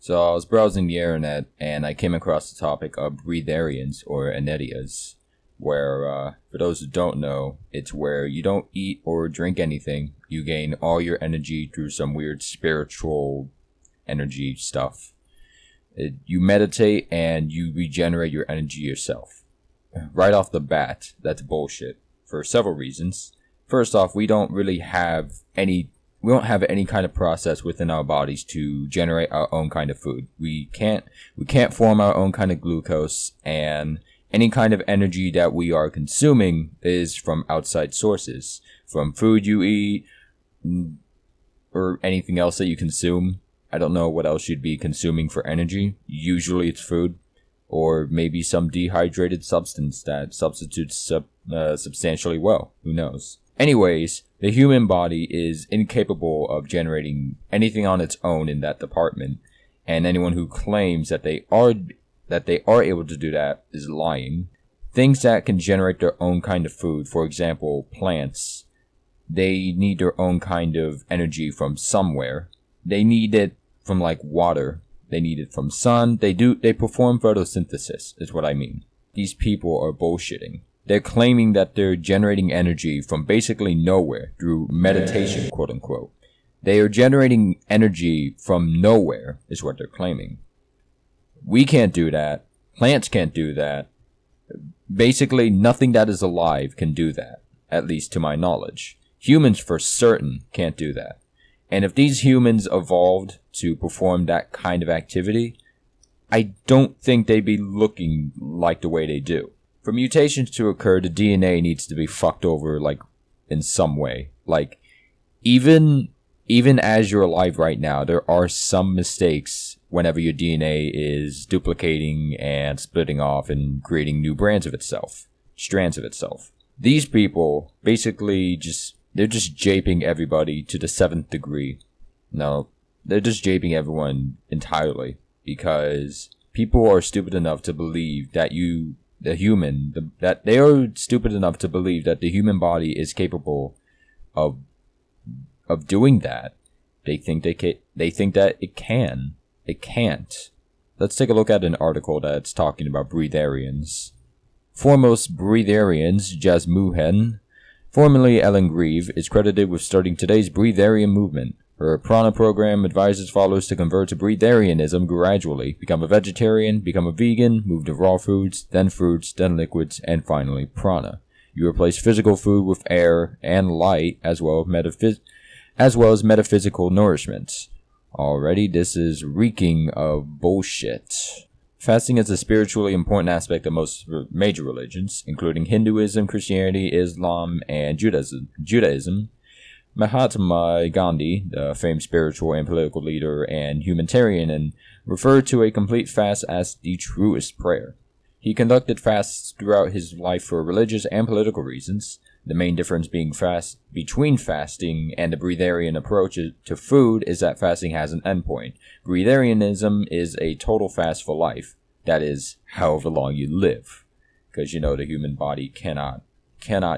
So I was browsing the internet and I came across the topic of breatharians or anetias, where, for those who don't know, it's where you don't eat or drink anything. You gain all your energy through some weird spiritual energy stuff. You meditate and you regenerate your energy yourself. Right off the bat, that's bullshit for several reasons. First off, we don't have any kind of process within our bodies to generate our own kind of food. We can't form our own kind of glucose, and any kind of energy that we are consuming is from outside sources, from food you eat or anything else that you consume. I don't know what else you'd be consuming for energy. Usually it's food, or maybe some dehydrated substance that substitutes substantially well. Who knows? Anyways, the human body is incapable of generating anything on its own in that department, and anyone who claims that they are able to do that is lying. Things that can generate their own kind of food, for example, plants, they need their own kind of energy from somewhere. They need it from like water. They need it from sun. They perform photosynthesis, is what I mean. These people are bullshitting. They're claiming that they're generating energy from basically nowhere through meditation, quote unquote. They are generating energy from nowhere, is what they're claiming. We can't do that. Plants can't do that. Basically, nothing that is alive can do that, at least to my knowledge. Humans, for certain, can't do that. And if these humans evolved to perform that kind of activity, I don't think they'd be looking like the way they do. For mutations to occur, the DNA needs to be fucked over, like, in some way. Like, even as you're alive right now, there are some mistakes whenever your DNA is duplicating and splitting off and creating new strands of itself. These people, basically, they're just japing everybody to the 7th degree. No, they're just japing everyone entirely, because people are stupid enough to believe that they are stupid enough to believe that the human body is capable of doing that. They think that it can. It can't. Let's take a look at an article that's talking about breatharians. Foremost breatharians, Jasmuhen, formerly Ellen Grieve, is credited with starting today's breatharian movement. Her prana program advises followers to convert to breatharianism gradually, become a vegetarian, become a vegan, move to raw foods, then liquids, and finally prana. You replace physical food with air and light, as well as metaphysical nourishment. Already, this is reeking of bullshit. Fasting is a spiritually important aspect of most major religions, including Hinduism, Christianity, Islam, and Judaism. Mahatma Gandhi, the famed spiritual and political leader and humanitarian, referred to a complete fast as the truest prayer. He conducted fasts throughout his life for religious and political reasons, the main difference being between fasting and the breatharian approach to food is that fasting has an endpoint. Breatharianism is a total fast for life. That is, however long you live. Because the human body cannot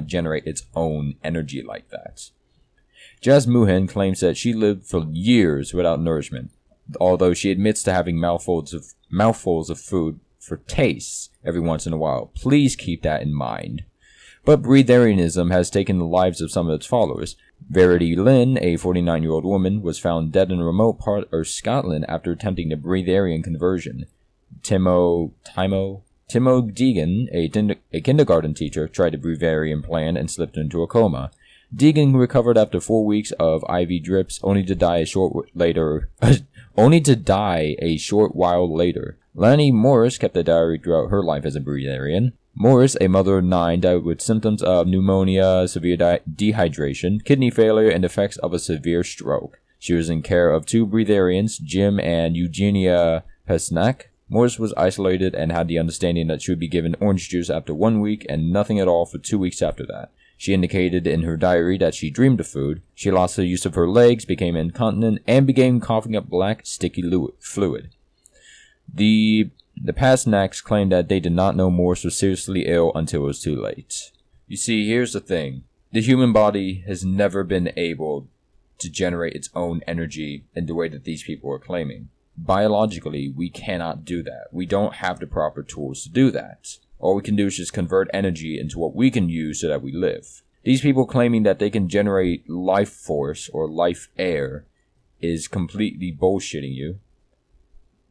generate its own energy like that. Jasmuhen claims that she lived for years without nourishment, although she admits to having mouthfuls of food for taste every once in a while. Please keep that in mind. But breatharianism has taken the lives of some of its followers. Verity Lynn, a 49-year-old woman, was found dead in a remote part of Scotland after attempting the breatharian conversion. Timo Deegan, a kindergarten teacher, tried the breatharian plan and slipped into a coma. Deegan recovered after 4 weeks of IV drips, only to die a short while later. Lanny Morris kept a diary throughout her life as a breatharian. Morris, a mother of 9, died with symptoms of pneumonia, severe dehydration, kidney failure, and effects of a severe stroke. She was in care of 2 breatharians, Jim and Eugenia Pesnak. Morris was isolated and had the understanding that she would be given orange juice after 1 week and nothing at all for 2 weeks after that. She indicated in her diary that she dreamed of food. She lost the use of her legs, became incontinent, and began coughing up black, sticky fluid. The Pasnaks claimed that they did not know Morris was seriously ill until it was too late. You see, here's the thing. The human body has never been able to generate its own energy in the way that these people are claiming. biologically, we cannot do that. We don't have the proper tools to do that. All we can do is just convert energy into what we can use so that we live. These people claiming that they can generate life force or life air is completely bullshitting you.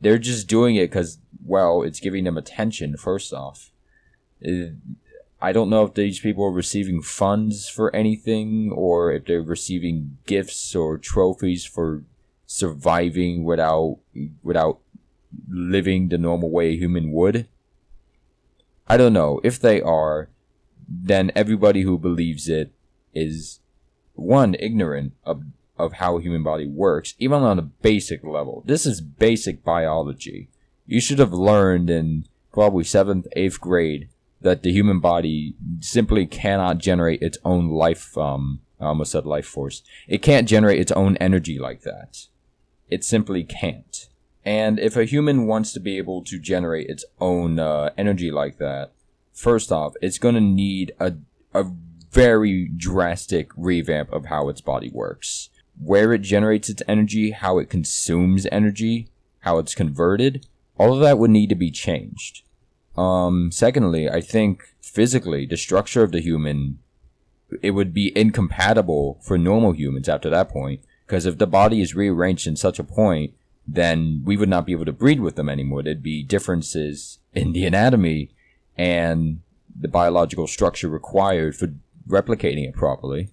They're just doing it because, well, it's giving them attention, first off. I don't know if these people are receiving funds for anything, or if they're receiving gifts or trophies for surviving without living the normal way a human would. I don't know. If they are, then everybody who believes it is, one, ignorant of how a human body works, even on a basic level. This is basic biology. You should have learned in probably 7th, 8th grade that the human body simply cannot generate its own life, I almost said life force. It can't generate its own energy like that. It simply can't. And if a human wants to be able to generate its own energy like that, first off, it's going to need a very drastic revamp of how its body works. Where it generates its energy, how it consumes energy, how it's converted, all of that would need to be changed. Secondly, I think physically, the structure of the human, it would be incompatible for normal humans after that point. Because if the body is rearranged in such a point, then we would not be able to breed with them anymore. There'd be differences in the anatomy and the biological structure required for replicating it properly.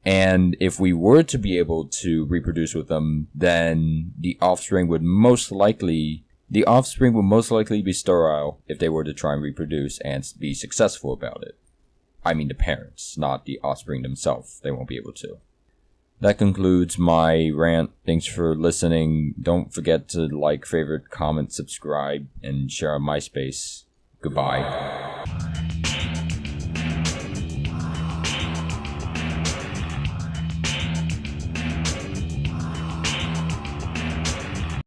And if we were to be able to reproduce with them, then the offspring would most likely be sterile if they were to try and reproduce and be successful about it. I mean the parents, not the offspring themselves. They won't be able to. That concludes my rant. Thanks for listening. Don't forget to like, favorite, comment, subscribe, and share on MySpace. Goodbye.